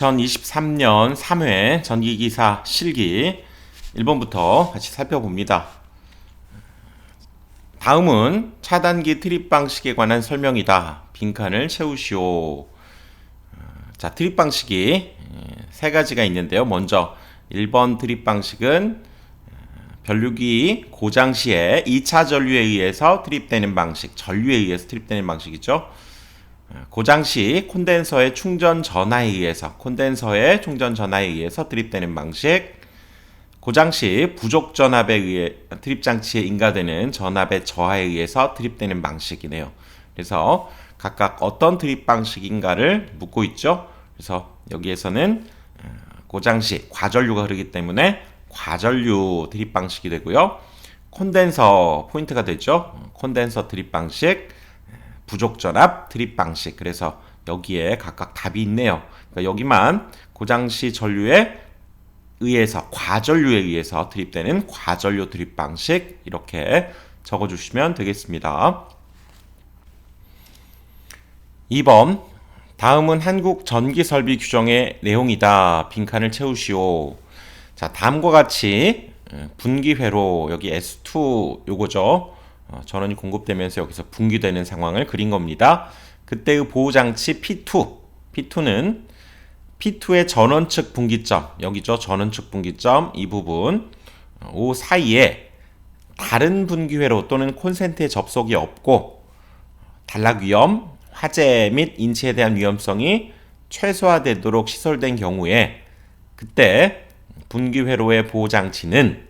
2023년 3회 전기기사 실기 1번부터 같이 살펴봅니다. 다음은 차단기 트립 방식에 관한 설명이다. 빈칸을 채우시오. 자, 트립 방식이 세 가지가 있는데요. 먼저 1번 트립 방식은 변류기 고장 시에 2차 전류에 의해서 트립되는 방식, 전류에 의해서 트립되는 방식이죠. 고장 시 콘덴서의 충전 전하에 의해서 트립되는 방식, 고장 시 부족 전압에 의해 트립 장치에 인가되는 전압의 저하에 의해서 트립되는 방식이네요. 그래서 각각 어떤 트립 방식인가를 묻고 있죠. 그래서 여기에서는 고장 시 과전류가 흐르기 때문에 과전류 트립 방식이 되고요. 콘덴서 포인트가 되죠. 콘덴서 트립 방식, 부족전압 트립 방식. 그래서 여기에 각각 답이 있네요. 그러니까 여기만 고장시 전류에 의해서, 과전류에 의해서 트립되는 과전류 트립 방식, 이렇게 적어주시면 되겠습니다. 2번, 다음은 한국 전기설비 규정의 내용이다. 빈칸을 채우시오. 자, 다음과 같이 분기회로, 여기 S2 요거죠. 전원이 공급되면서 여기서 분기되는 상황을 그린 겁니다. 그때의 보호장치 P2는 P2의 전원 측 분기점, 여기죠. 전원 측 분기점, 이 부분, 그 사이에 다른 분기회로 또는 콘센트에 접속이 없고 단락 위험, 화재 및 인체에 대한 위험성이 최소화되도록 시설된 경우에, 그때 분기회로의 보호장치는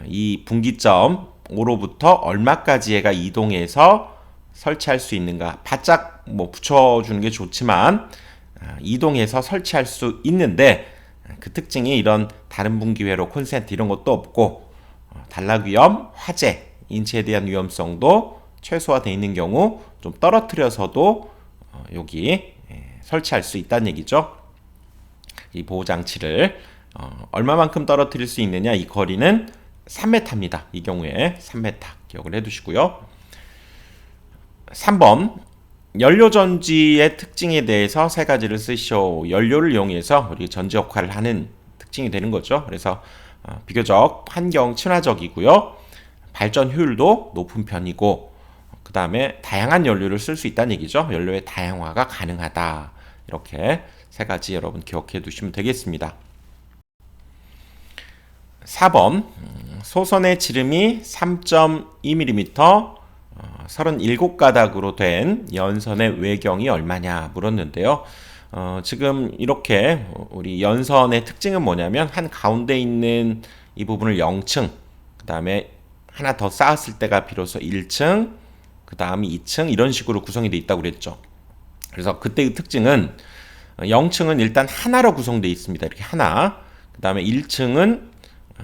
이 분기점 5로부터 얼마까지가 이동해서 설치할 수 있는가, 바짝 붙여주는 게 좋지만 이동해서 설치할 수 있는데, 그 특징이 이런 다른 분기회로 콘센트 이런 것도 없고 단락 위험, 화재, 인체에 대한 위험성도 최소화되어 있는 경우 좀 떨어뜨려서도 여기 설치할 수 있다는 얘기죠. 이 보호장치를 얼마만큼 떨어뜨릴 수 있느냐, 이 거리는 3m입니다. 이 경우에 3m 기억을 해두시고요. 3번, 연료전지의 특징에 대해서 세 가지를 쓰시오. 연료를 이용해서 우리 전지 역할을 하는 특징이 되는 거죠. 그래서 비교적 환경 친화적이고요. 발전 효율도 높은 편이고, 그 다음에 다양한 연료를 쓸 수 있다는 얘기죠. 연료의 다양화가 가능하다. 이렇게 세 가지 여러분 기억해 두시면 되겠습니다. 4번, 소선의 지름이 3.2mm, 37가닥으로 된 연선의 외경이 얼마냐 물었는데요. 지금 이렇게 우리 연선의 특징은 뭐냐면, 한 가운데 있는 이 부분을 0층, 그 다음에 하나 더 쌓았을 때가 비로소 1층, 그 다음에 2층, 이런 식으로 구성이 되어 있다고 그랬죠. 그래서 그때의 특징은 0층은 일단 하나로 구성되어 있습니다. 이렇게 하나. 그 다음에 1층은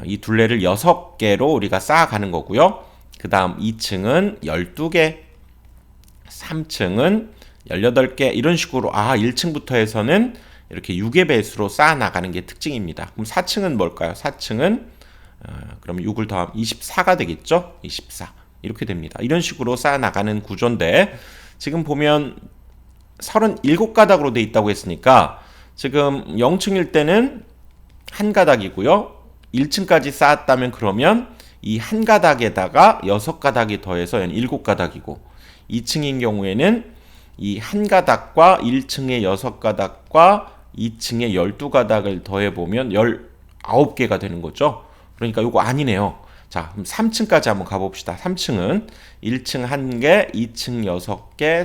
이 둘레를 6개로 우리가 쌓아가는 거고요. 그 다음 2층은 12개, 3층은 18개, 이런 식으로 1층부터 해서는 이렇게 6의 배수로 쌓아나가는 게 특징입니다. 그럼 4층은 뭘까요? 4층은 그럼 6을 더하면 24가 되겠죠? 24. 이렇게 됩니다. 이런 식으로 쌓아나가는 구조인데, 지금 보면 37가닥으로 돼 있다고 했으니까 지금 0층일 때는 한 가닥이고요. 1층까지 쌓았다면 그러면 이 한 가닥에다가 6가닥이 더해서 7가닥이고, 2층인 경우에는 이 한 가닥과 1층의 6가닥과 2층의 12가닥을 더해보면 19개가 되는 거죠. 그러니까 이거 아니네요. 자, 그럼 3층까지 한번 가봅시다. 3층은 1층 1개, 2층 6개,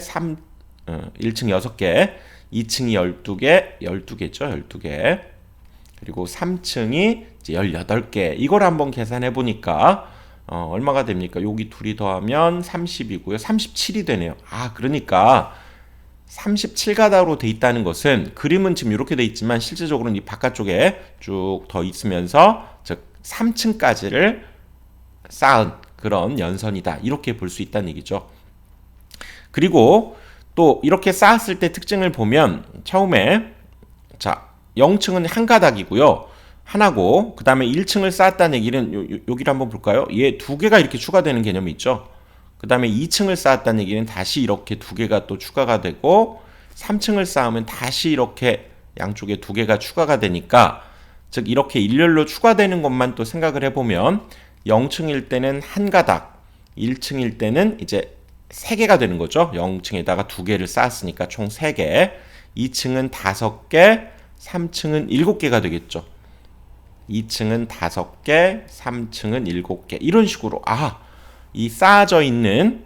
1층 6개, 2층이 12개, 12개죠. 12개. 그리고 3층이 이제 18개. 이걸 한번 계산해 보니까 얼마가 됩니까? 여기 둘이 더하면 30이고요. 37이 되네요. 그러니까 37가닥으로 돼 있다는 것은, 그림은 지금 이렇게 돼 있지만 실제적으로는 이 바깥쪽에 쭉 더 있으면서, 즉 3층까지를 쌓은 그런 연선이다. 이렇게 볼 수 있다는 얘기죠. 그리고 또 이렇게 쌓았을 때 특징을 보면, 처음에 자 0층은 한 가닥이고요. 하나고, 그 다음에 1층을 쌓았다는 얘기는 여기를 한번 볼까요? 얘 2개가 이렇게 추가되는 개념이 있죠. 그 다음에 2층을 쌓았다는 얘기는 다시 이렇게 2개가 또 추가가 되고, 3층을 쌓으면 다시 이렇게 양쪽에 2개가 추가가 되니까, 즉 이렇게 일렬로 추가되는 것만 또 생각을 해보면 0층일 때는 한 가닥, 1층일 때는 이제 3개가 되는 거죠. 0층에다가 2개를 쌓았으니까 총 3개, 2층은 5개, 3층은 7개가 되겠죠. 2층은 5개, 3층은 7개. 이런 식으로 이 쌓아져 있는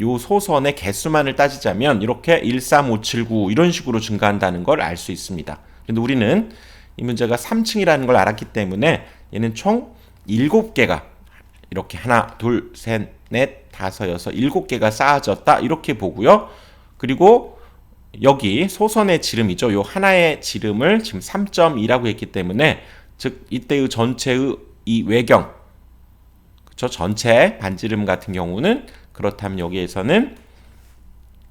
요 소선의 개수만을 따지자면 이렇게 1, 3, 5, 7, 9 이런 식으로 증가한다는 걸 알 수 있습니다. 근데 우리는 이 문제가 3층이라는 걸 알았기 때문에 얘는 총 7개가 이렇게 하나, 둘, 셋, 넷, 다섯, 여섯, 7개가 쌓아졌다 이렇게 보고요. 그리고 여기 소선의 지름이죠. 요 하나의 지름을 지금 3.2라고 했기 때문에 즉 이때의 전체의 이 외경, 그렇죠? 전체 반지름 같은 경우는 그렇다면 여기에서는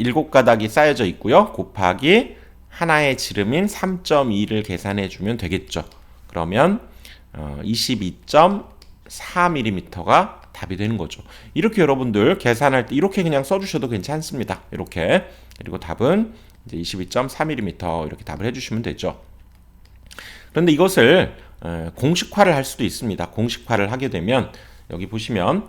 7가닥이 쌓여져 있고요. 곱하기 하나의 지름인 3.2를 계산해 주면 되겠죠. 그러면 22.4mm가 답이 되는 거죠. 이렇게 여러분들 계산할 때 이렇게 그냥 써주셔도 괜찮습니다. 이렇게. 그리고 답은 이제 22.4mm 이렇게 답을 해주시면 되죠. 그런데 이것을 공식화를 할 수도 있습니다. 공식화를 하게 되면 여기 보시면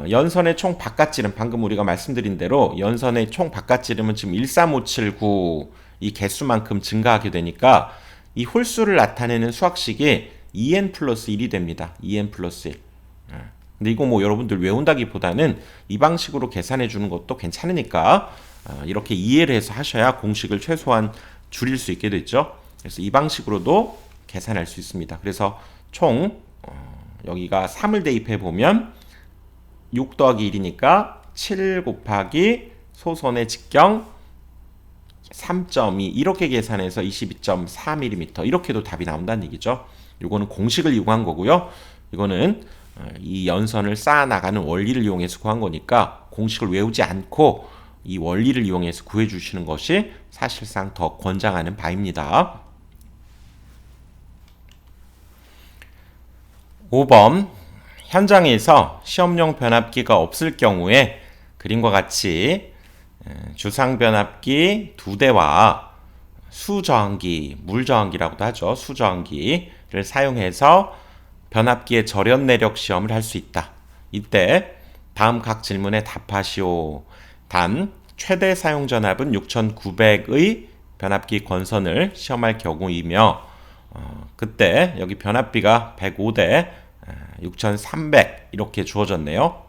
연선의 총 바깥지름, 방금 우리가 말씀드린 대로 연선의 총 바깥지름은 지금 13579 이 개수만큼 증가하게 되니까 이 홀수를 나타내는 수학식이 2n 플러스 1이 됩니다. 2n 플러스 1. 근데 이거 뭐 여러분들 외운다기보다는 이 방식으로 계산해 주는 것도 괜찮으니까 이렇게 이해를 해서 하셔야 공식을 최소한 줄일 수 있게 되죠. 그래서 이 방식으로도 계산할 수 있습니다. 그래서 총 여기가 3을 대입해 보면 6 더하기 1이니까 7 곱하기 소선의 직경 3.2 이렇게 계산해서 22.4mm 이렇게도 답이 나온다는 얘기죠. 이거는 공식을 이용한 거고요. 이거는 이 연선을 쌓아 나가는 원리를 이용해서 구한 거니까 공식을 외우지 않고 이 원리를 이용해서 구해 주시는 것이 사실상 더 권장하는 바입니다. 5번 현장에서 시험용 변압기가 없을 경우에 그림과 같이 주상 변압기 2대와 수저항기, 물저항기라고도 하죠. 수저항기를 사용해서 변압기의 절연 내력 시험을 할 수 있다. 이때 다음 각 질문에 답하시오. 단 최대 사용 전압은 6900의 변압기 건선을 시험할 경우이며 그때 여기 변압비가 105대 6300 이렇게 주어졌네요.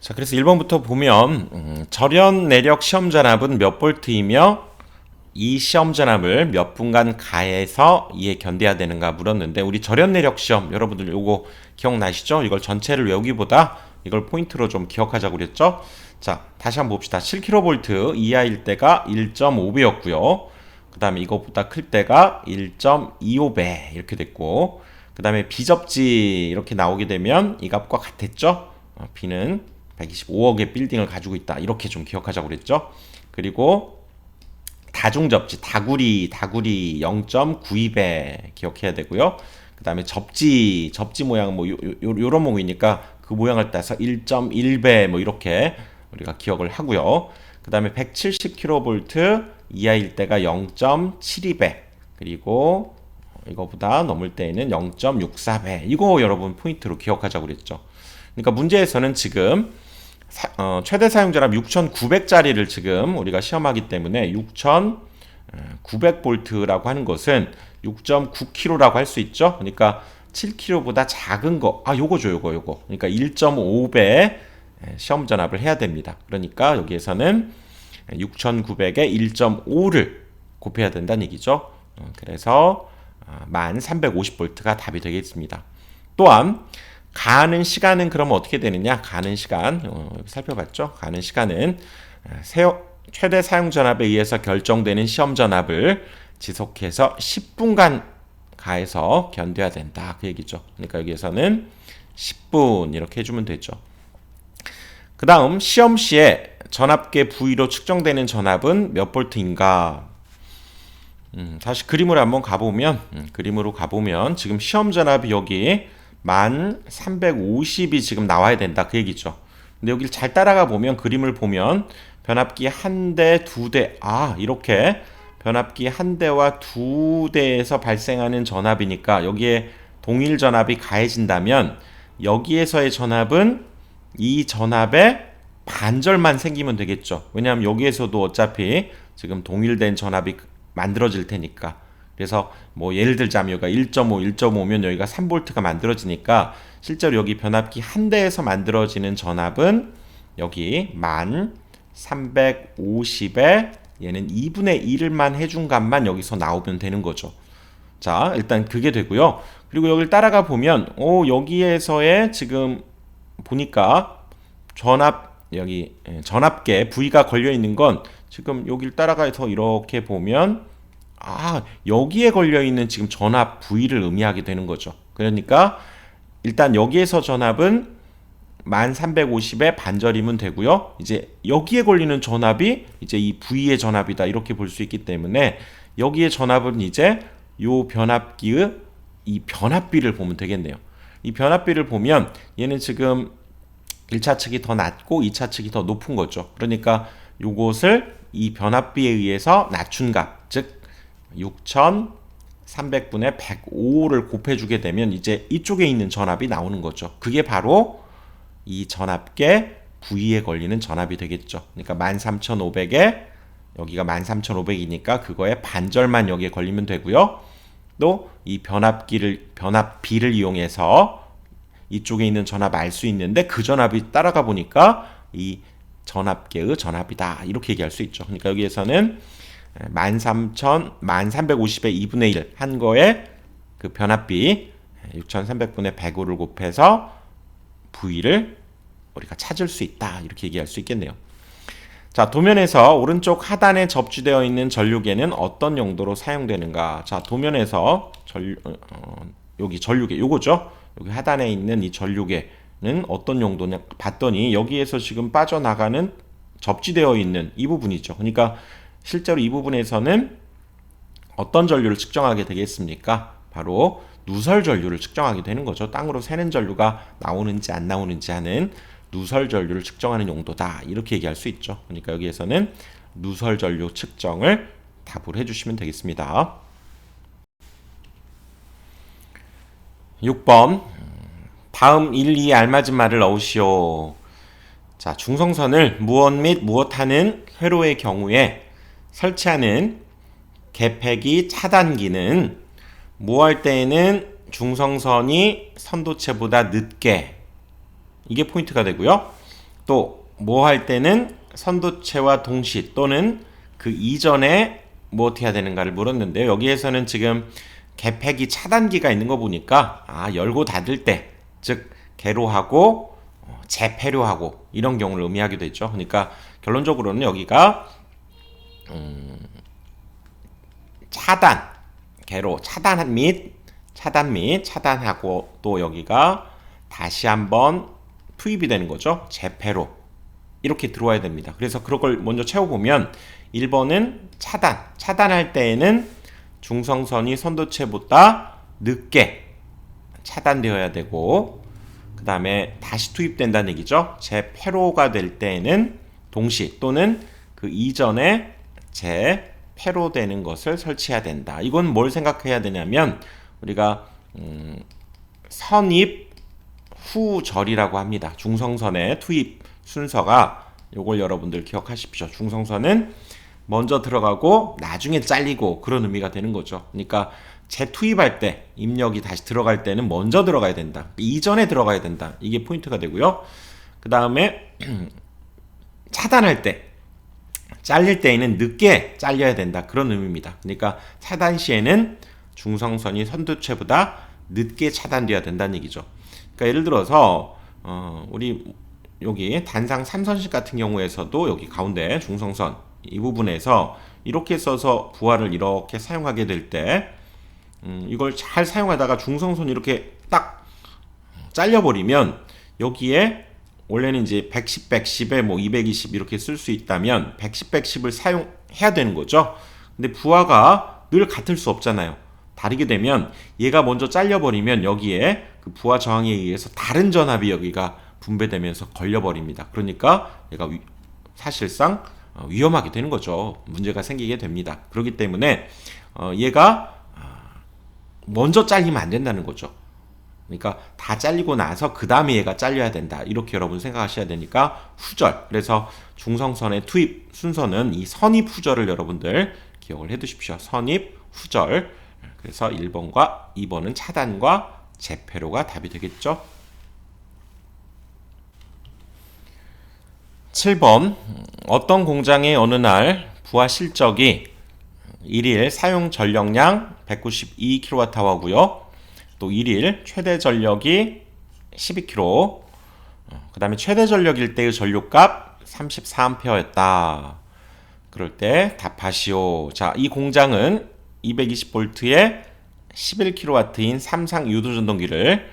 자, 그래서 1번부터 보면 절연 내력 시험 전압은 몇 볼트이며 이 시험 전압을 몇 분간 가해서 이에 견뎌야 되는가 물었는데 우리 절연 내력 시험 여러분들 요거 기억나시죠? 이걸 전체를 외우기보다 이걸 포인트로 좀 기억하자고 그랬죠? 자, 다시 한번 봅시다. 7kV 이하일 때가 1.5배였고요. 그 다음에 이것보다 클 때가 1.25배 이렇게 됐고 그 다음에 비접지 이렇게 나오게 되면 이 값과 같았죠? B는 125억의 빌딩을 가지고 있다. 이렇게 좀 기억하자고 그랬죠? 그리고 다중접지, 다구리 0.92배 기억해야 되고요. 그 다음에 접지 모양 뭐 요런 모양이니까 그 모양을 따서 1.1배 뭐 이렇게 우리가 기억을 하고요. 그 다음에 170kV 이하일 때가 0.72배 그리고 이거보다 넘을 때에는 0.64배 이거 여러분 포인트로 기억하자고 그랬죠. 그러니까 문제에서는 지금 최대 사용전압 6900짜리를 지금 우리가 시험하기 때문에 6900V라고 하는 것은 6.9kg라고 할 수 있죠. 그러니까 7kg보다 작은 거, 요거죠. 그러니까 1.5배 시험 전압을 해야 됩니다. 그러니까 여기에서는 6900에 1.5를 곱해야 된다는 얘기죠. 그래서 1350V가 답이 되겠습니다. 또한 가하는 시간은 그러면 어떻게 되느냐? 가하는 시간 살펴봤죠. 가하는 시간은 최대 사용 전압에 의해서 결정되는 시험 전압을 지속해서 10분간 가해서 견뎌야 된다. 그 얘기죠. 그러니까 여기에서는 10분 이렇게 해주면 되죠. 그 다음 시험 시에 전압계 부위로 측정되는 전압은 몇 볼트인가? 다시 그림으로 한번 가보면 지금 시험 전압이 여기 1350이 지금 나와야 된다. 그 얘기죠. 근데 여기를 잘 따라가 보면 그림을 보면 변압기 한 대, 두 대, 이렇게 변압기 한 대와 두 대에서 발생하는 전압이니까 여기에 동일 전압이 가해진다면 여기에서의 전압은 이 전압의 반절만 생기면 되겠죠. 왜냐하면 여기에서도 어차피 지금 동일된 전압이 만들어질 테니까. 그래서 뭐 예를 들자면 여기가 1.5, 1.5면 여기가 3V가 만들어지니까 실제로 여기 변압기 한 대에서 만들어지는 전압은 여기 1350에 얘는 2분의 1만 해준 값만 여기서 나오면 되는 거죠. 자, 일단 그게 되고요. 그리고 여기를 따라가 보면 여기에서의 지금 보니까 여기 전압계 V가 걸려 있는 건 지금 여기를 따라가서 이렇게 보면 여기에 걸려 있는 지금 전압 V를 의미하게 되는 거죠. 그러니까 일단 여기에서 전압은 1350의 반절이면 되고요. 이제 여기에 걸리는 전압이 이제 이 V의 전압이다. 이렇게 볼 수 있기 때문에 여기의 전압은 이제 요 변압기의 이 변압비를 보면 되겠네요. 이 변압비를 보면 얘는 지금 1차 측이 더 낮고 2차 측이 더 높은 거죠. 그러니까 요것을 이 변압비에 의해서 낮춘 값, 즉 6300분의 105를 곱해주게 되면 이제 이쪽에 있는 전압이 나오는 거죠. 그게 바로 이 전압계 V에 걸리는 전압이 되겠죠. 그러니까 13500에 여기가 13500이니까 그거의 반절만 여기에 걸리면 되고요. 또 이 변압비를 이용해서 이쪽에 있는 전압 알 수 있는데 그 전압이 따라가 보니까 이 전압계의 전압이다. 이렇게 얘기할 수 있죠. 그러니까 여기에서는 1350의 2분의 1 한 거에 그 변압비 6300분의 105를 곱해서 V를 우리가 찾을 수 있다. 이렇게 얘기할 수 있겠네요. 자, 도면에서 오른쪽 하단에 접지되어 있는 전류계는 어떤 용도로 사용되는가? 자, 도면에서 여기 전류계 요거죠. 여기 하단에 있는 이 전류계는 어떤 용도냐 봤더니 여기에서 지금 빠져나가는 접지되어 있는 이 부분이죠. 그러니까 실제로 이 부분에서는 어떤 전류를 측정하게 되겠습니까? 바로 누설 전류를 측정하게 되는 거죠. 땅으로 새는 전류가 나오는지 안 나오는지 하는 누설 전류를 측정하는 용도다. 이렇게 얘기할 수 있죠. 그러니까 여기에서는 누설 전류 측정을 답을 해주시면 되겠습니다. 6번 다음 1, 2에 알맞은 말을 넣으시오. 자, 중성선을 무엇 및 무엇하는 회로의 경우에 설치하는 개폐기 차단기는 무엇할 때에는 중성선이 선도체보다 늦게, 이게 포인트가 되고요. 또 무엇할 때는 선도체와 동시 또는 그 이전에 뭐 어떻게 해야 되는가를 물었는데요. 여기에서는 지금 개폐기 차단기가 있는 거 보니까 열고 닫을 때, 즉 개로하고 재폐로하고 이런 경우를 의미하게 되죠. 그러니까 결론적으로는 여기가 개로 차단 및 차단하고 또 여기가 다시 한번 투입이 되는 거죠. 재폐로 이렇게 들어와야 됩니다. 그래서 그런 걸 먼저 채워보면 1번은 차단할 때에는 중성선이 선도체보다 늦게 차단되어야 되고, 그 다음에 다시 투입된다는 얘기죠. 재폐로가 될 때에는 동시 또는 그 이전에 재폐로 되는 것을 설치해야 된다. 이건 뭘 생각해야 되냐면 우리가 선입 후절이라고 합니다. 중성선의 투입 순서가 요걸 여러분들 기억하십시오. 중성선은 먼저 들어가고 나중에 잘리고 그런 의미가 되는 거죠. 그러니까 재투입할 때 입력이 다시 들어갈 때는 먼저 들어가야 된다. 이전에 들어가야 된다. 이게 포인트가 되고요. 그 다음에 차단할 때 잘릴 때에는 늦게 잘려야 된다. 그런 의미입니다. 그러니까 차단 시에는 중성선이 선도체보다 늦게 차단되어야 된다는 얘기죠. 그러니까 예를 들어서 우리 여기 단상 3선식 같은 경우에서도 여기 가운데 중성선 이 부분에서 이렇게 써서 부하를 이렇게 사용하게 될 때 이걸 잘 사용하다가 중성선이 이렇게 딱 잘려버리면 여기에 원래는 이제 110, 110에 뭐 220 이렇게 쓸 수 있다면 110, 110을 사용해야 되는 거죠. 근데 부하가 늘 같을 수 없잖아요. 다르게 되면 얘가 먼저 잘려버리면 여기에 그 부하 저항에 의해서 다른 전압이 여기가 분배되면서 걸려버립니다. 그러니까 얘가 사실상 위험하게 되는 거죠. 문제가 생기게 됩니다. 그렇기 때문에 얘가 먼저 잘리면 안 된다는 거죠. 그러니까 다 잘리고 나서 그 다음에 얘가 잘려야 된다. 이렇게 여러분 생각하셔야 되니까 후절. 그래서 중성선의 투입 순서는 이 선입 후절을 여러분들 기억을 해 두십시오. 선입 후절. 그래서 1번과 2번은 차단과 재폐로가 답이 되겠죠. 7번 어떤 공장의 어느 날 부하 실적이 1일 사용 전력량 192kWh고요. 또 1일 최대 전력이 12kW, 그 다음에 최대 전력일 때의 전류값 34A였다. 그럴 때 답하시오. 자, 이 공장은 220V에 11kW인 삼상 유도전동기를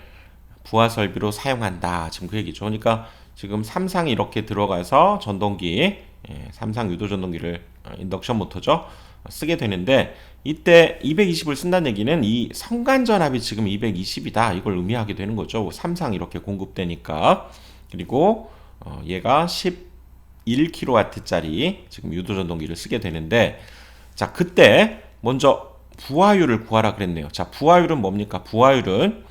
부하 설비로 사용한다. 지금 그 얘기죠. 그러니까 지금 삼상이 이렇게 들어가서 전동기, 삼상 유도전동기를 인덕션 모터죠. 쓰게 되는데 이때 220을 쓴다는 얘기는 이 성간전압이 지금 220이다. 이걸 의미하게 되는 거죠. 삼상 이렇게 공급되니까. 그리고 얘가 11kW짜리 지금 유도전동기를 쓰게 되는데 자, 그때 먼저 부하율을 구하라 그랬네요. 자, 부하율은 뭡니까? 부하율은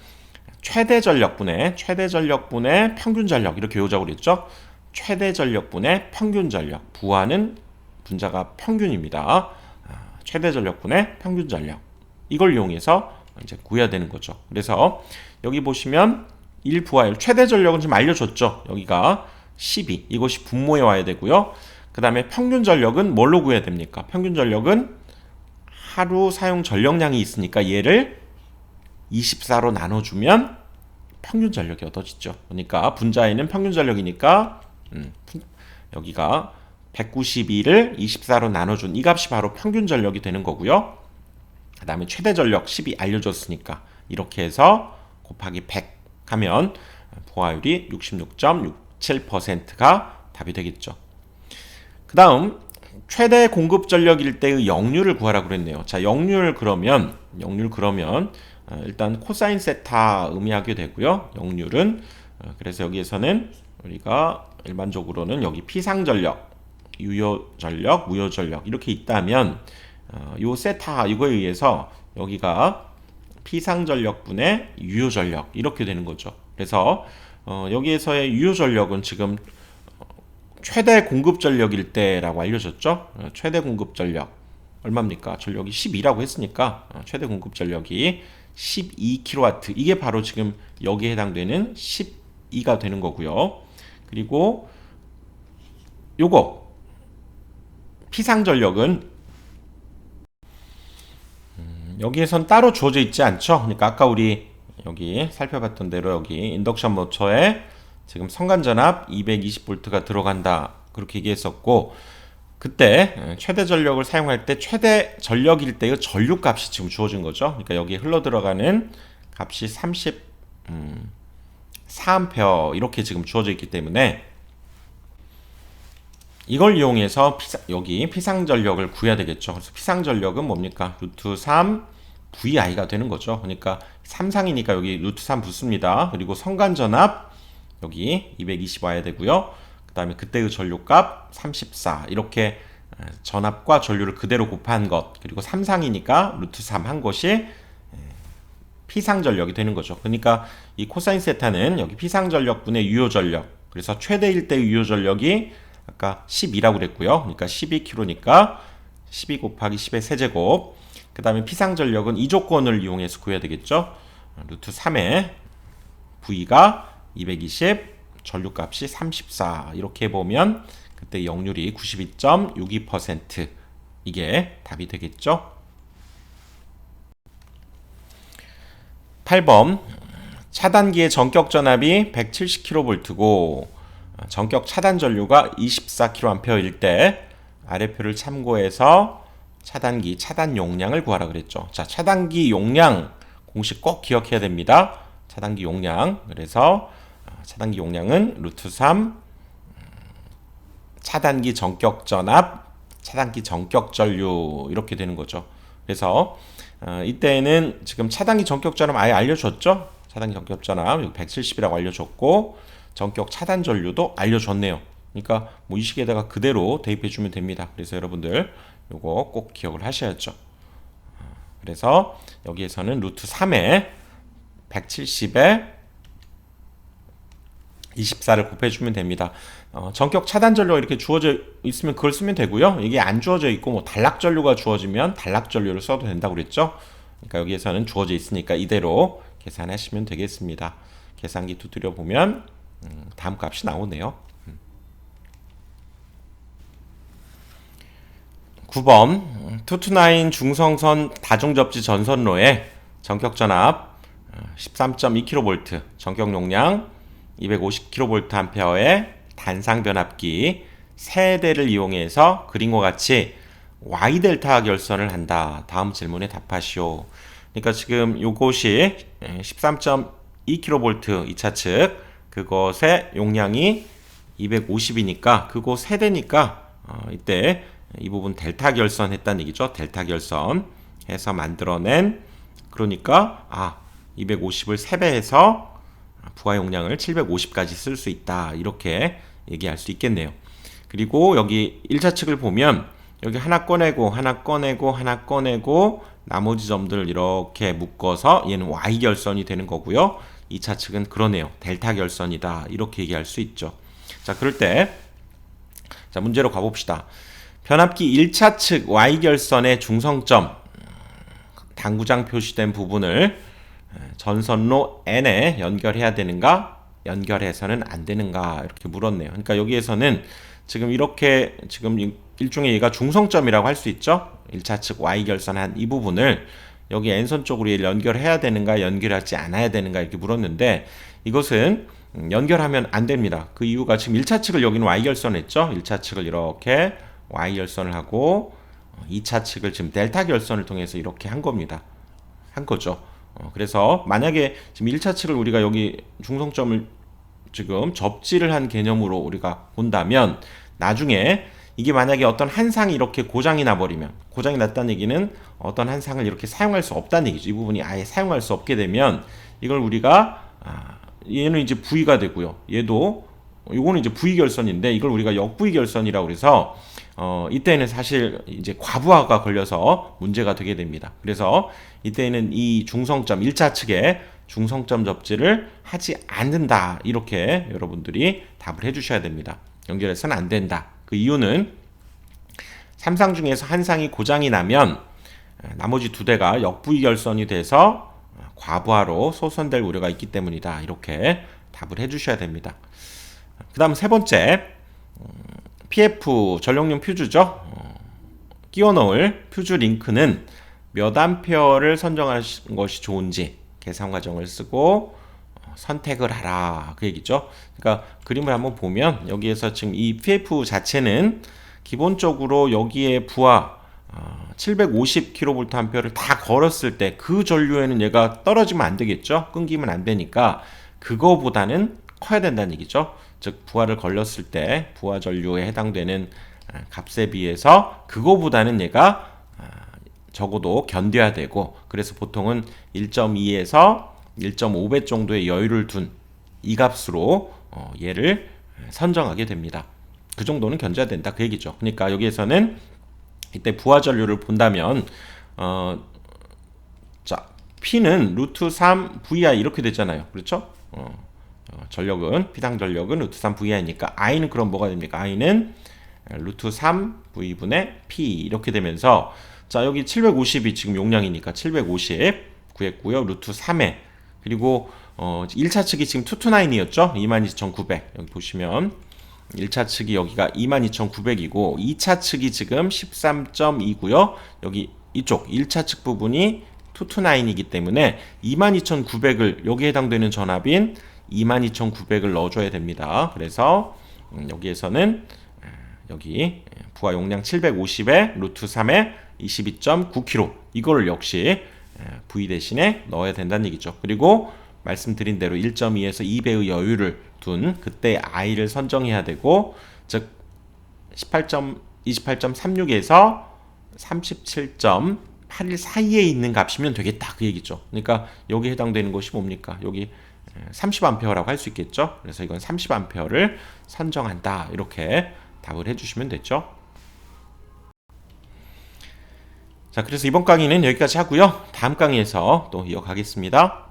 최대 전력분의 평균 전력 이렇게 외우자고 그랬죠. 최대 전력분의 평균 전력. 부하는 분자가 평균입니다. 최대 전력분의 평균 전력. 이걸 이용해서 이제 구해야 되는 거죠. 그래서 여기 보시면 1부하율 최대 전력은 지금 알려줬죠. 여기가 12. 이것이 분모에 와야 되고요. 그 다음에 평균 전력은 뭘로 구해야 됩니까? 평균 전력은 하루 사용 전력량이 있으니까 얘를 24로 나눠주면 평균 전력이 얻어지죠. 그러니까 분자에는 평균 전력이니까 여기가 192를 24로 나눠준 이 값이 바로 평균 전력이 되는 거고요. 그 다음에 최대 전력 12 알려줬으니까 이렇게 해서 곱하기 100 하면 부하율이 66.67%가 답이 되겠죠. 그 다음 최대 공급 전력일 때의 역률을 구하라고 그랬네요. 자, 역률 그러면 일단 코사인 세타 의미하게 되고요. 역률은 그래서 여기에서는 우리가 일반적으로는 여기 피상전력, 유효전력, 무효전력 이렇게 있다면 요 세타 이거에 의해서 여기가 피상전력분의 유효전력 이렇게 되는 거죠. 그래서 여기에서의 유효전력은 지금 최대 공급전력일 때라고 알려졌죠. 최대 공급전력 얼마입니까? 전력이 12라고 했으니까 최대 공급전력이 12kW 이게 바로 지금 여기에 해당되는 12가 되는 거고요. 그리고 요거 피상전력은 여기에선 따로 주어져 있지 않죠. 그러니까 아까 우리 여기 살펴봤던 대로 여기 인덕션 모터에 지금 성간전압 220V가 들어간다 그렇게 얘기했었고 그때 최대 전력을 사용할 때 최대 전력일 때의 전류값이 지금 주어진 거죠. 그러니까 여기 흘러 들어가는 값이 34A 이렇게 지금 주어져 있기 때문에 이걸 이용해서 여기 피상전력을 구해야 되겠죠. 그래서 피상전력은 뭡니까? 루트 3 VI가 되는 거죠. 그러니까 3상이니까 여기 루트 3 붙습니다. 그리고 성간전압 여기 220 와야 되고요. 그 다음에 그때의 전류값 34 이렇게 전압과 전류를 그대로 곱한 것 그리고 3상이니까 루트 3 한 것이 피상전력이 되는 거죠. 그러니까 이 코사인 세타는 여기 피상전력분의 유효전력 그래서 최대일 때의 유효전력이 아까 12라고 그랬고요. 그러니까 12kg니까 12 곱하기 10의 세제곱 그 다음에 피상전력은 이 조건을 이용해서 구해야 되겠죠. 루트 3의 V가 220 전류값이 34 이렇게 보면 그때 역률이 92.62% 이게 답이 되겠죠. 8번 차단기의 전격 전압이 170kV고 전격 차단 전류가 24kA일 때 아래표를 참고해서 차단기 차단 용량을 구하라 그랬죠. 자, 차단기 용량 공식 꼭 기억해야 됩니다. 차단기 용량 그래서 차단기 용량은 루트 3 차단기 전격 전압 차단기 전격 전류 이렇게 되는 거죠. 그래서 이때는 지금 차단기 전격 전압 아예 알려줬죠. 차단기 전격 전압 170이라고 알려줬고 전격 차단 전류도 알려줬네요. 그러니까 뭐 이 식에다가 그대로 대입해 주면 됩니다. 그래서 여러분들 요거 꼭 기억을 하셔야죠. 그래서 여기에서는 루트 3에 170에 24를 곱해주면 됩니다. 전격 차단 전류가 이렇게 주어져 있으면 그걸 쓰면 되고요. 이게 안 주어져 있고 뭐 단락 전류가 주어지면 단락 전류를 써도 된다고 그랬죠. 그러니까 여기에서는 주어져 있으니까 이대로 계산하시면 되겠습니다. 계산기 두드려 보면 다음 값이 나오네요. 9번 229 중성선 다중접지 전선로에 전격 전압 13.2kV, 전격 용량 250kVA의 단상 변압기 3대를 이용해서 그림과 같이 Y 델타 결선을 한다. 다음 질문에 답하시오. 그러니까 지금 요것이 13.2kV 2차 측, 그것의 용량이 250이니까 그거 세대니까 이때 이 부분 델타 결선 했다는 얘기죠. 델타 결선 해서 만들어낸, 그러니까 250을 3배해서 부하 용량을 750까지 쓸 수 있다. 이렇게 얘기할 수 있겠네요. 그리고 여기 1차 측을 보면 여기 하나 꺼내고 하나 꺼내고 하나 꺼내고 나머지 점들을 이렇게 묶어서 얘는 Y 결선이 되는 거고요. 2차 측은 그러네요. 델타 결선이다. 이렇게 얘기할 수 있죠. 자, 그럴 때 자, 문제로 가봅시다. 변압기 1차 측 Y 결선의 중성점 당구장 표시된 부분을 전선로 N에 연결해야 되는가? 연결해서는 안 되는가? 이렇게 물었네요. 그러니까 여기에서는 지금 이렇게 지금 일종의 얘가 중성점이라고 할 수 있죠. 1차 측 Y 결선한 이 부분을 여기 N선 쪽으로 연결해야 되는가? 연결하지 않아야 되는가? 이렇게 물었는데 이것은 연결하면 안 됩니다. 그 이유가 지금 1차 측을 여기는 Y 결선 했죠. 1차 측을 이렇게 Y 결선을 하고 2차 측을 지금 델타 결선을 통해서 이렇게 한 겁니다. 한 거죠. 그래서 만약에 지금 1차 측을 우리가 여기 중성점을 지금 접지를 한 개념으로 우리가 본다면 나중에 이게 만약에 어떤 한 상이 이렇게 고장이 나버리면, 고장이 났다는 얘기는 어떤 한 상을 이렇게 사용할 수 없다는 얘기죠. 이 부분이 아예 사용할 수 없게 되면 이걸 우리가 얘는 이제 V가 되고요. 얘도 요거는 이제 V 결선인데 이걸 우리가 역V 결선이라고 그래서 이때는 사실 이제 과부하가 걸려서 문제가 되게 됩니다. 그래서 이때는 이 중성점 1차 측에 중성점 접지를 하지 않는다. 이렇게 여러분들이 답을 해주셔야 됩니다. 연결해서는 안 된다. 그 이유는 3상 중에서 한 상이 고장이 나면 나머지 2대가 역V 결선이 돼서 과부하로 소선될 우려가 있기 때문이다. 이렇게 답을 해주셔야 됩니다. 그 다음 세 번째, PF 전력용 퓨즈죠. 끼워 넣을 퓨즈 링크는 몇 암페어를 선정하는 것이 좋은지 계산 과정을 쓰고 선택을 하라. 그 얘기죠. 그러니까 그림을 한번 보면 여기에서 지금 이 PF 자체는 기본적으로 여기에 부하 750kVA를 다 걸었을 때 그 전류에는 얘가 떨어지면 안 되겠죠. 끊기면 안 되니까 그거보다는 커야 된다는 얘기죠. 즉 부하를 걸렸을 때 부하 전류에 해당되는 값에 비해서 그거보다는 얘가 적어도 견뎌야 되고, 그래서 보통은 1.2에서 1.5배 정도의 여유를 둔 이 값으로 얘를 선정하게 됩니다. 그 정도는 견뎌야 된다 그 얘기죠. 그러니까 여기에서는 이때 부하 전류를 본다면 자, P는 루트 3 VI 이렇게 되잖아요. 그렇죠? 전력은 P당 전력은 루트 3 VI니까 I는 그럼 뭐가 됩니까? I는 루트 3 V분의 P 이렇게 되면서 자, 여기 750이 지금 용량이니까 750 구했고요. 루트 3에 그리고 1차 측이 지금 229이었죠? 22,900. 여기 보시면 1차 측이 여기가 22,900이고 2차 측이 지금 13.2고요. 여기 이쪽 1차 측 부분이 229이기 때문에 22,900을 여기에 해당되는 전압인 22,900을 넣어줘야 됩니다. 그래서 여기에서는 여기 부하 용량 750에 루트 3에 22.9kg 이거를 역시 V 대신에 넣어야 된다는 얘기죠. 그리고 말씀드린 대로 1.2에서 2배의 여유를 둔 그때 I를 선정해야 되고, 즉 28.36에서 37.81 사이에 있는 값이면 되겠다 그 얘기죠. 그러니까 여기 해당되는 것이 뭡니까? 여기 30A라고 할 수 있겠죠. 그래서 이건 30A를 선정한다. 이렇게 답을 해주시면 됐죠. 자, 그래서 이번 강의는 여기까지 하고요. 다음 강의에서 또 이어가겠습니다.